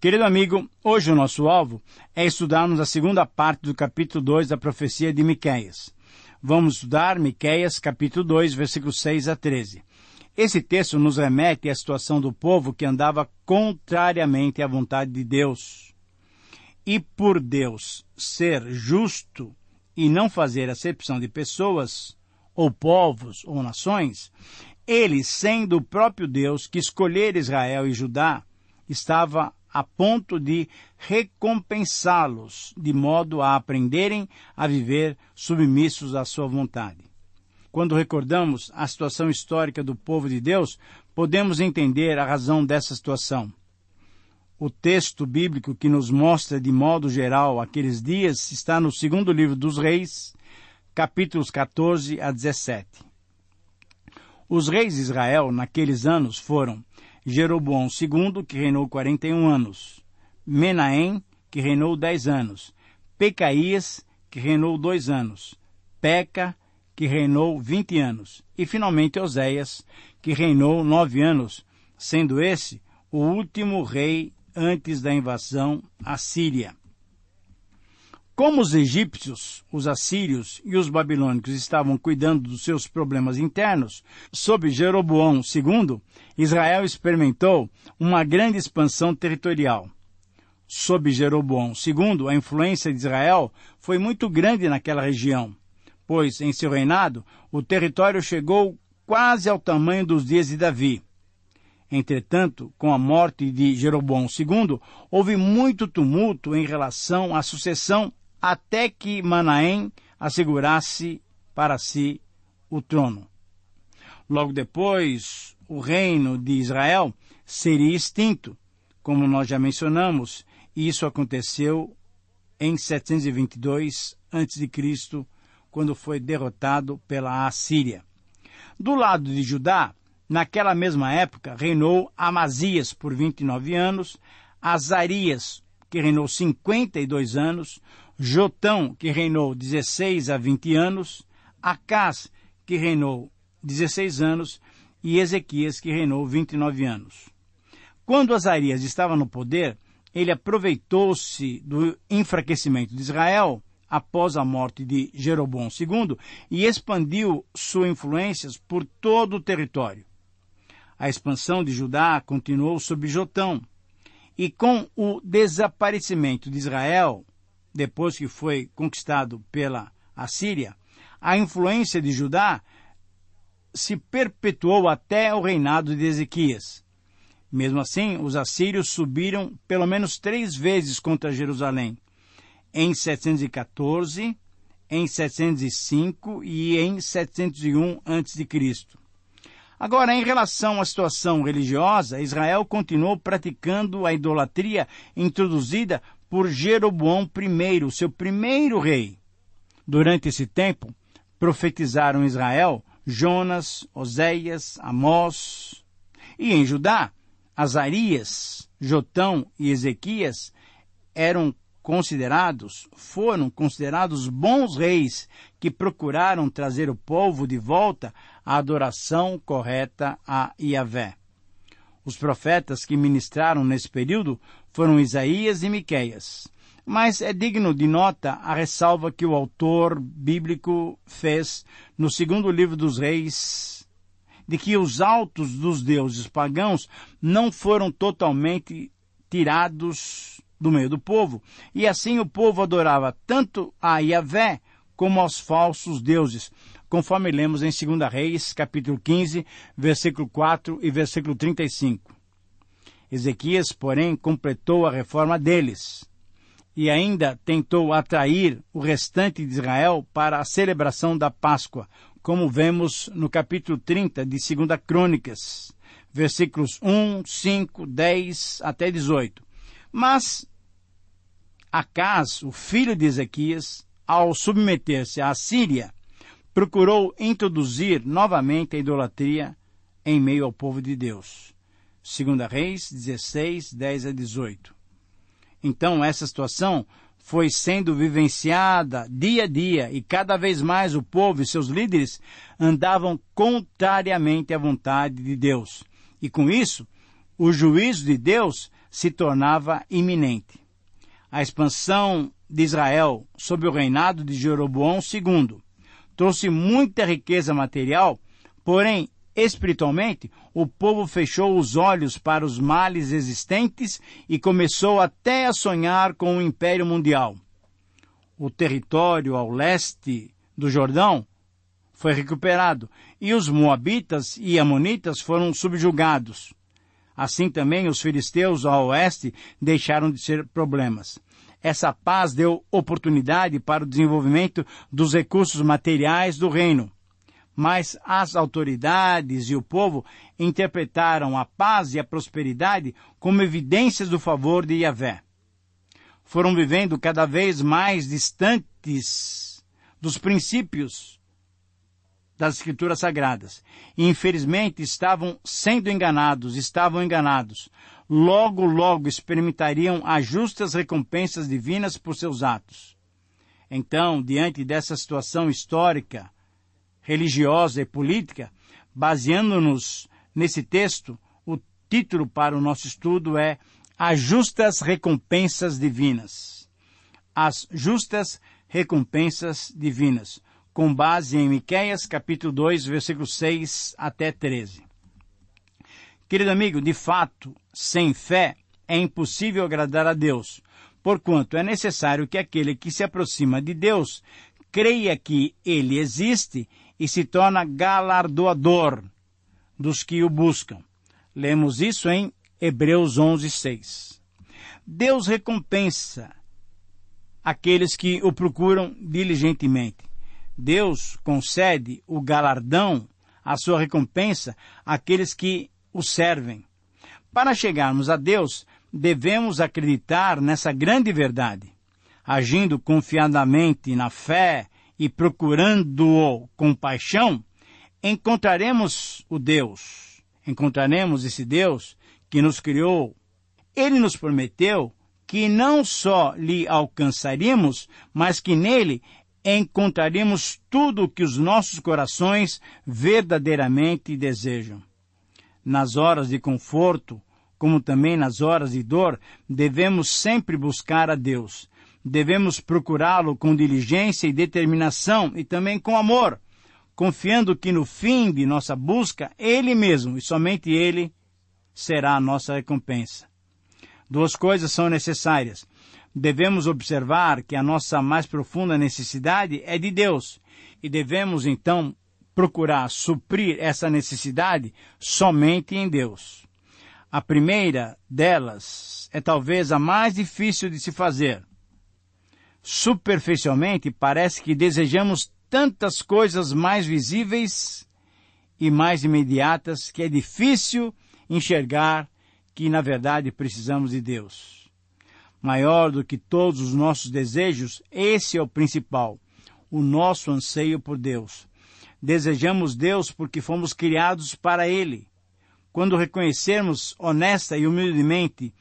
Querido amigo, hoje o nosso alvo é estudarmos a segunda parte do capítulo 2 da profecia de Miqueias. Vamos estudar Miqueias, capítulo 2, versículos 6 a 13. Esse texto nos remete à situação do povo que andava contrariamente à vontade de Deus. E por Deus ser justo e não fazer acepção de pessoas, ou povos, ou nações, ele, sendo o próprio Deus que escolher Israel e Judá, estava a ponto de recompensá-los, de modo a aprenderem a viver submissos à sua vontade. Quando recordamos a situação histórica do povo de Deus, podemos entender a razão dessa situação. O texto bíblico que nos mostra de modo geral aqueles dias está no segundo livro dos Reis, capítulos 14 a 17. Os reis de Israel naqueles anos foram Jeroboão II, que reinou 41 anos, Menahem, que reinou 10 anos, Pecaías, que reinou 2 anos, Peca, que reinou 20 anos, e finalmente Oséias, que reinou 9 anos, sendo esse o último rei antes da invasão assíria. Como os egípcios, os assírios e os babilônicos estavam cuidando dos seus problemas internos, sob Jeroboão II, Israel experimentou uma grande expansão territorial. Sob Jeroboão II, a influência de Israel foi muito grande naquela região, pois, em seu reinado, o território chegou quase ao tamanho dos dias de Davi. Entretanto, com a morte de Jeroboão II, houve muito tumulto em relação à sucessão até que Menahem assegurasse para si o trono. Logo depois, o reino de Israel seria extinto, como nós já mencionamos, e isso aconteceu em 722 a.C., quando foi derrotado pela Assíria. Do lado de Judá, naquela mesma época, reinou Amazias por 29 anos, Azarias, que reinou 52 anos, Jotão, que reinou 16 a 20 anos, Acás, que reinou 16 anos, e Ezequias, que reinou 29 anos. Quando Azarias estava no poder, ele aproveitou-se do enfraquecimento de Israel após a morte de Jeroboão II e expandiu sua influência por todo o território. A expansão de Judá continuou sob Jotão, e com o desaparecimento de Israel, depois que foi conquistado pela Assíria, a influência de Judá se perpetuou até o reinado de Ezequias. Mesmo assim, os assírios subiram pelo menos 3 vezes contra Jerusalém, em 714, em 705 e em 701 a.C. Agora, em relação à situação religiosa, Israel continuou praticando a idolatria introduzida por Jeroboão I, seu primeiro rei. Durante esse tempo, profetizaram em Israel Jonas, Oséias, Amós. E em Judá, Azarias, Jotão e Ezequias foram considerados bons reis que procuraram trazer o povo de volta à adoração correta a Yahvé. Os profetas que ministraram nesse período foram Isaías e Miqueias. Mas é digno de nota a ressalva que o autor bíblico fez no segundo livro dos Reis, de que os altos dos deuses pagãos não foram totalmente tirados do meio do povo, e assim o povo adorava tanto a Yahvé como aos falsos deuses, conforme lemos em 2 Reis, capítulo 15, versículo 4 e versículo 35. Ezequias, porém, completou a reforma deles, e ainda tentou atrair o restante de Israel para a celebração da Páscoa, como vemos no capítulo 30 de 2 Crônicas, versículos 1, 5, 10 até 18. Mas Acás, o filho de Ezequias, ao submeter-se à Síria, procurou introduzir novamente a idolatria em meio ao povo de Deus. 2 Reis 16, 10 a 18. Então, essa situação foi sendo vivenciada dia a dia e cada vez mais o povo e seus líderes andavam contrariamente à vontade de Deus. E com isso, o juízo de Deus se tornava iminente. A expansão de Israel sob o reinado de Jeroboão II trouxe muita riqueza material, porém, espiritualmente, o povo fechou os olhos para os males existentes e começou até a sonhar com um império mundial. O território ao leste do Jordão foi recuperado e os moabitas e amonitas foram subjugados. Assim também os filisteus ao oeste deixaram de ser problemas. Essa paz deu oportunidade para o desenvolvimento dos recursos materiais do reino. Mas as autoridades e o povo interpretaram a paz e a prosperidade como evidências do favor de Yahvé. Foram vivendo cada vez mais distantes dos princípios das Escrituras Sagradas. E, infelizmente, estavam enganados. Logo experimentariam as justas recompensas divinas por seus atos. Então, diante dessa situação histórica, religiosa e política, baseando-nos nesse texto, o título para o nosso estudo é As Justas Recompensas Divinas. As Justas Recompensas Divinas, com base em Miqueias, capítulo 2, versículos 6 até 13. Querido amigo, de fato, sem fé é impossível agradar a Deus, porquanto é necessário que aquele que se aproxima de Deus creia que Ele existe e se torna galardoador dos que o buscam. Lemos isso em Hebreus 11, 6. Deus recompensa aqueles que o procuram diligentemente. Deus concede o galardão, a sua recompensa, àqueles que o servem. Para chegarmos a Deus, devemos acreditar nessa grande verdade. Agindo confiadamente na fé e procurando-o com paixão, encontraremos esse Deus que nos criou. Ele nos prometeu que não só lhe alcançaríamos, mas que nele encontraríamos tudo o que os nossos corações verdadeiramente desejam. Nas horas de conforto, como também nas horas de dor, devemos sempre buscar a Deus. Devemos procurá-lo com diligência e determinação e também com amor, confiando que no fim de nossa busca, Ele mesmo e somente Ele será a nossa recompensa. Duas coisas são necessárias. Devemos observar que a nossa mais profunda necessidade é de Deus e devemos então procurar suprir essa necessidade somente em Deus. A primeira delas é talvez a mais difícil de se fazer. Superficialmente, parece que desejamos tantas coisas mais visíveis e mais imediatas que é difícil enxergar que, na verdade, precisamos de Deus. Maior do que todos os nossos desejos, esse é o principal, o nosso anseio por Deus. Desejamos Deus porque fomos criados para Ele. Quando reconhecermos honesta e humildemente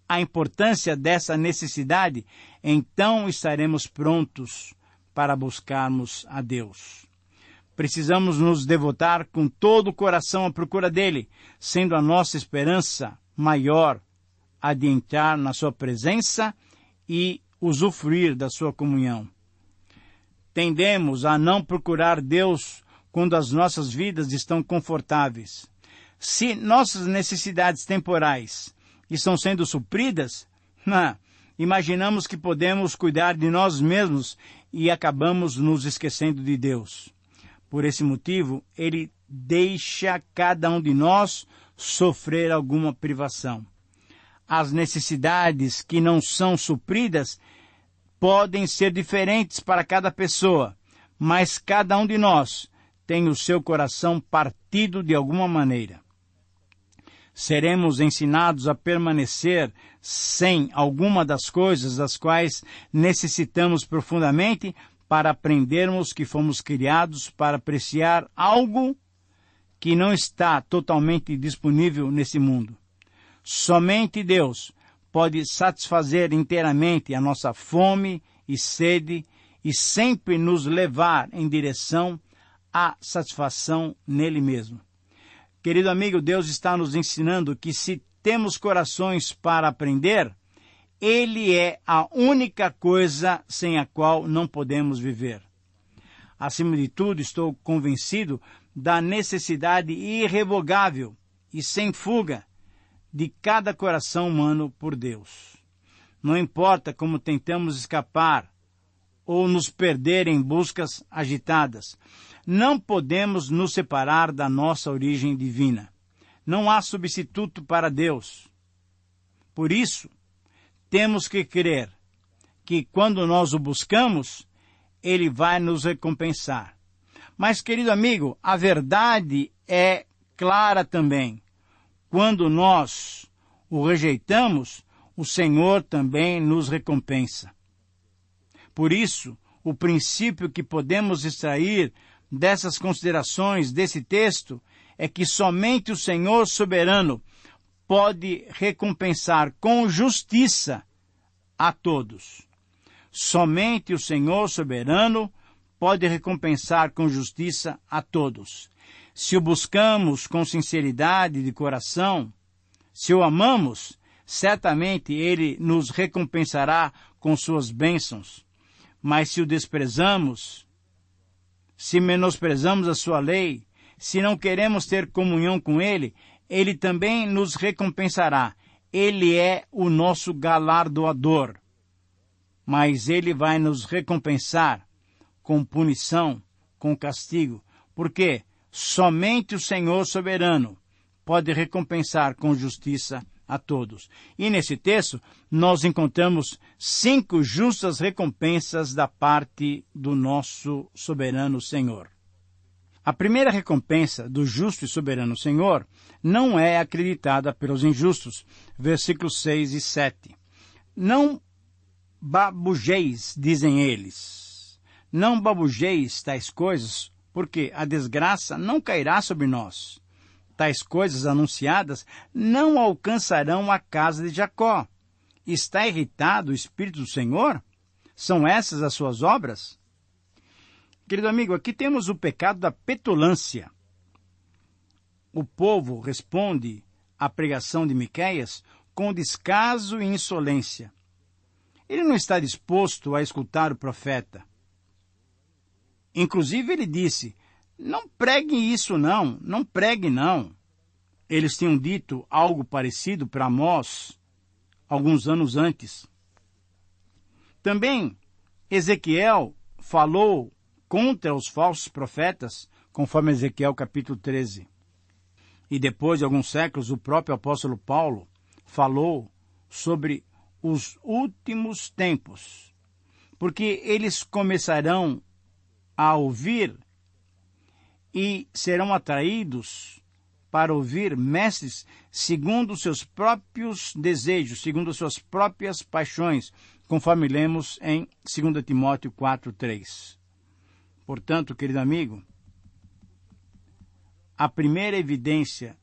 a importância dessa necessidade, então estaremos prontos para buscarmos a Deus. Precisamos nos devotar com todo o coração à procura dele, sendo a nossa esperança maior a de entrar na sua presença e usufruir da sua comunhão. Tendemos a não procurar Deus quando as nossas vidas estão confortáveis. Se nossas necessidades temporais estão sendo supridas, imaginamos que podemos cuidar de nós mesmos e acabamos nos esquecendo de Deus. Por esse motivo, Ele deixa cada um de nós sofrer alguma privação. As necessidades que não são supridas podem ser diferentes para cada pessoa, mas cada um de nós tem o seu coração partido de alguma maneira. Seremos ensinados a permanecer sem alguma das coisas das quais necessitamos profundamente para aprendermos que fomos criados para apreciar algo que não está totalmente disponível nesse mundo. Somente Deus pode satisfazer inteiramente a nossa fome e sede e sempre nos levar em direção à satisfação nele mesmo. Querido amigo, Deus está nos ensinando que se temos corações para aprender, ele é a única coisa sem a qual não podemos viver. Acima de tudo, estou convencido da necessidade irrevogável e sem fuga de cada coração humano por Deus. Não importa como tentamos escapar ou nos perder em buscas agitadas, não podemos nos separar da nossa origem divina. Não há substituto para Deus. Por isso, temos que crer que quando nós o buscamos, Ele vai nos recompensar. Mas, querido amigo, a verdade é clara também. Quando nós o rejeitamos, o Senhor também nos recompensa. Por isso, o princípio que podemos extrair dessas considerações desse texto é que somente o Senhor soberano pode recompensar com justiça a todos. Somente o Senhor soberano pode recompensar com justiça a todos. Se o buscamos com sinceridade de coração, se o amamos, certamente Ele nos recompensará com suas bênçãos. Mas se o desprezamos, se menosprezamos a sua lei, se não queremos ter comunhão com Ele, Ele também nos recompensará. Ele é o nosso galardoador. Mas Ele vai nos recompensar com punição, com castigo, porque somente o Senhor soberano pode recompensar com justiça a todos. E nesse texto, nós encontramos 5 justas recompensas da parte do nosso soberano Senhor. A primeira recompensa do justo e soberano Senhor não é acreditada pelos injustos. Versículos 6 e 7. Não babujeis, dizem eles. Não babujeis tais coisas, porque a desgraça não cairá sobre nós. Tais coisas anunciadas não alcançarão a casa de Jacó. Está irritado o Espírito do Senhor? São essas as suas obras? Querido amigo, aqui temos o pecado da petulância. O povo responde à pregação de Miqueias com descaso e insolência. Ele não está disposto a escutar o profeta. Inclusive ele disse, não pregue isso não pregue não. Eles tinham dito algo parecido para Amós alguns anos antes. Também Ezequiel falou contra os falsos profetas, conforme Ezequiel capítulo 13. E depois de alguns séculos, o próprio apóstolo Paulo falou sobre os últimos tempos, porque eles começarão a ouvir e serão atraídos para ouvir mestres segundo os seus próprios desejos, segundo as suas próprias paixões, conforme lemos em 2 Timóteo 4:3. Portanto, querido amigo, a primeira evidência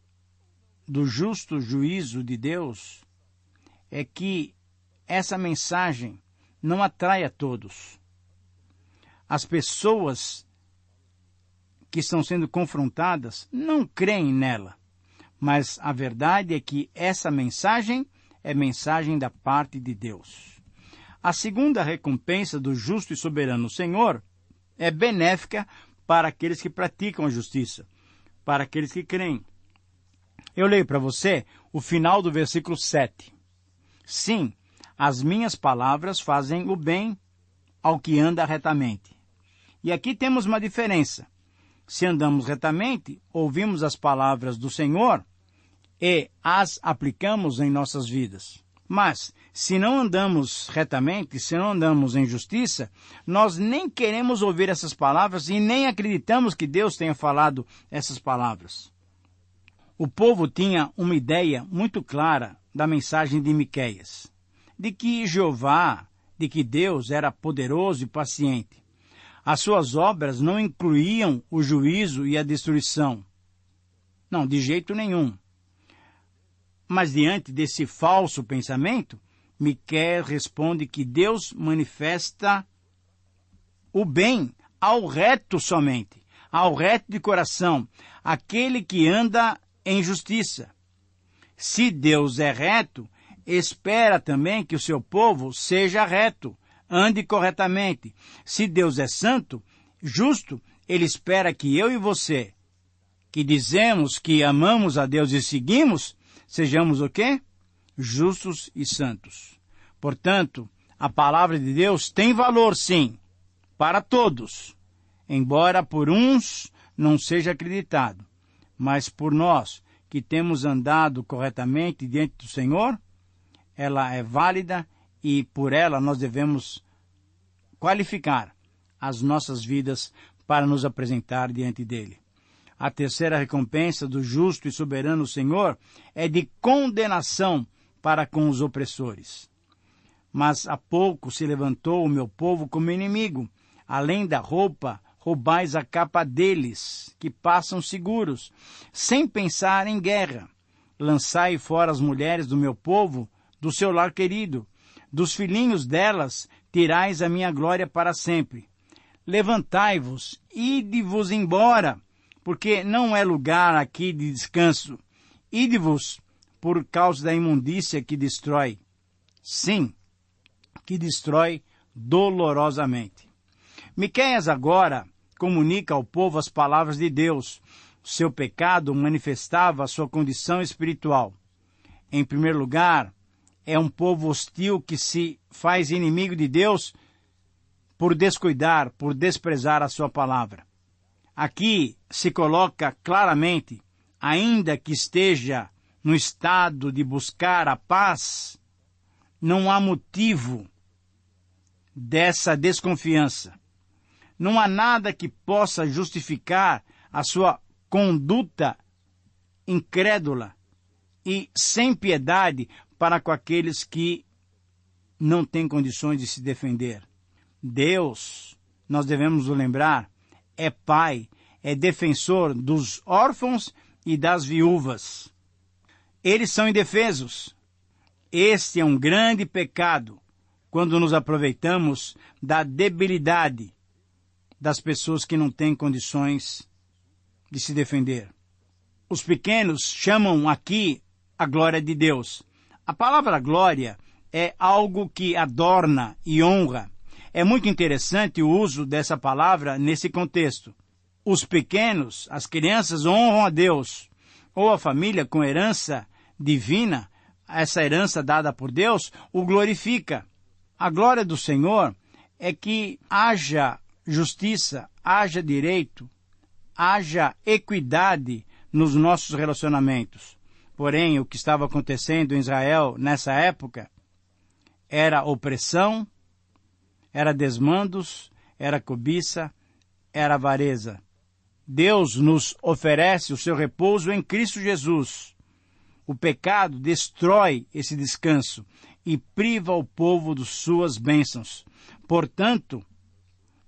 do justo juízo de Deus é que essa mensagem não atrai a todos. As pessoas que estão sendo confrontadas não creem nela, mas a verdade é que essa mensagem é mensagem da parte de Deus. A segunda recompensa do justo e soberano Senhor é benéfica para aqueles que praticam a justiça, para aqueles que creem. Eu leio para você o final do versículo 7. Sim, as minhas palavras fazem o bem ao que anda retamente. E aqui temos uma diferença. Se andamos retamente, ouvimos as palavras do Senhor e as aplicamos em nossas vidas. Mas, se não andamos retamente, se não andamos em justiça, nós nem queremos ouvir essas palavras e nem acreditamos que Deus tenha falado essas palavras. O povo tinha uma ideia muito clara da mensagem de Miqueias, de que Jeová, de que Deus era poderoso e paciente. As suas obras não incluíam o juízo e a destruição. Não, de jeito nenhum. Mas diante desse falso pensamento, Miqueias responde que Deus manifesta o bem ao reto somente, ao reto de coração, aquele que anda em justiça. Se Deus é reto, espera também que o seu povo seja reto, ande corretamente. Se Deus é santo, justo, Ele espera que eu e você, que dizemos que amamos a Deus e seguimos, sejamos o quê? Justos e santos. Portanto, a palavra de Deus tem valor, sim, para todos, embora por uns não seja acreditado, mas por nós que temos andado corretamente diante do Senhor, ela é válida e por ela nós devemos qualificar as nossas vidas para nos apresentar diante dele. A terceira recompensa do justo e soberano Senhor é de condenação para com os opressores. Mas há pouco se levantou o meu povo como inimigo. Além da roupa, roubais a capa deles, que passam seguros, sem pensar em guerra. Lançai fora as mulheres do meu povo, do seu lar querido. Dos filhinhos delas, tirais a minha glória para sempre. Levantai-vos, ide-vos embora, porque não é lugar aqui de descanso. Ide-vos por causa da imundícia que destrói. Sim, que destrói dolorosamente. Miqueias agora comunica ao povo as palavras de Deus. Seu pecado manifestava a sua condição espiritual. Em primeiro lugar, é um povo hostil que se faz inimigo de Deus por descuidar, por desprezar a sua palavra. Aqui se coloca claramente, ainda que esteja no estado de buscar a paz, não há motivo dessa desconfiança. Não há nada que possa justificar a sua conduta incrédula e sem piedade para com aqueles que não têm condições de se defender. Deus, nós devemos nos lembrar, é Pai, é defensor dos órfãos e das viúvas. Eles são indefesos. Este é um grande pecado quando nos aproveitamos da debilidade das pessoas que não têm condições de se defender. Os pequenos chamam aqui a glória de Deus. A palavra glória é algo que adorna e honra. É muito interessante o uso dessa palavra nesse contexto. Os pequenos, as crianças, honram a Deus, ou a família com herança divina, essa herança dada por Deus, o glorifica. A glória do Senhor é que haja justiça, haja direito, haja equidade nos nossos relacionamentos. Porém, o que estava acontecendo em Israel nessa época era opressão, era desmandos, era cobiça, era avareza. Deus nos oferece o seu repouso em Cristo Jesus. O pecado destrói esse descanso e priva o povo de suas bênçãos. Portanto,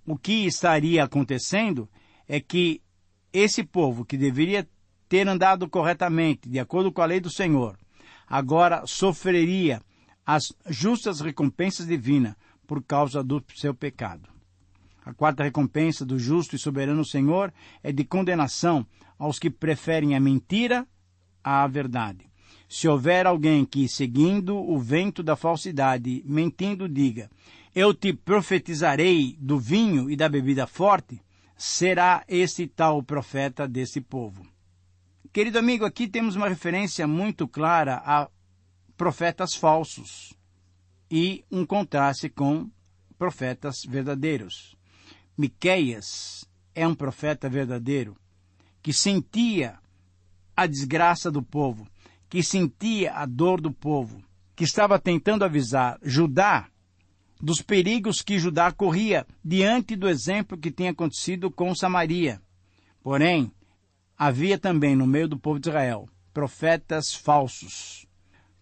o que estaria acontecendo é que esse povo que deveria ter andado corretamente, de acordo com a lei do Senhor, agora sofreria as justas recompensas divinas por causa do seu pecado. A quarta recompensa do justo e soberano Senhor é de condenação aos que preferem a mentira à verdade. Se houver alguém que, seguindo o vento da falsidade, mentindo, diga, eu te profetizarei do vinho e da bebida forte, será esse tal profeta desse povo. Querido amigo, aqui temos uma referência muito clara a profetas falsos e um contraste com profetas verdadeiros. Miqueias é um profeta verdadeiro que sentia a desgraça do povo, que sentia a dor do povo, que estava tentando avisar Judá dos perigos que Judá corria diante do exemplo que tinha acontecido com Samaria. Porém, havia também no meio do povo de Israel profetas falsos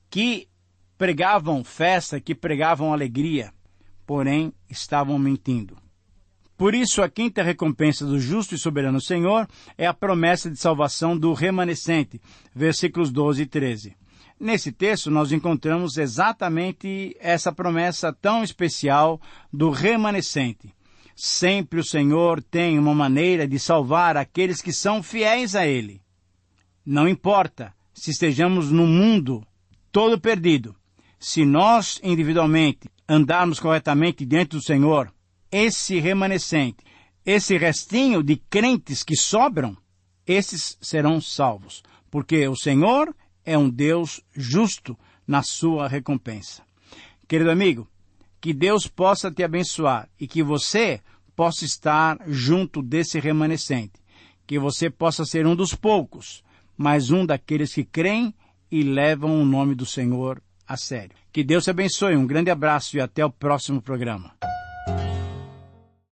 que pregavam festa, que pregavam alegria, porém estavam mentindo. Por isso, a quinta recompensa do justo e soberano Senhor é a promessa de salvação do remanescente, versículos 12 e 13. Nesse texto, nós encontramos exatamente essa promessa tão especial do remanescente. Sempre o Senhor tem uma maneira de salvar aqueles que são fiéis a Ele. Não importa se estejamos no mundo todo perdido, se nós individualmente andarmos corretamente diante do Senhor, esse remanescente, esse restinho de crentes que sobram, esses serão salvos, porque o Senhor é um Deus justo na sua recompensa. Querido amigo, que Deus possa te abençoar e que você possa estar junto desse remanescente, que você possa ser um dos poucos, mas um daqueles que creem e levam o nome do Senhor a sério. Que Deus te abençoe, um grande abraço e até o próximo programa.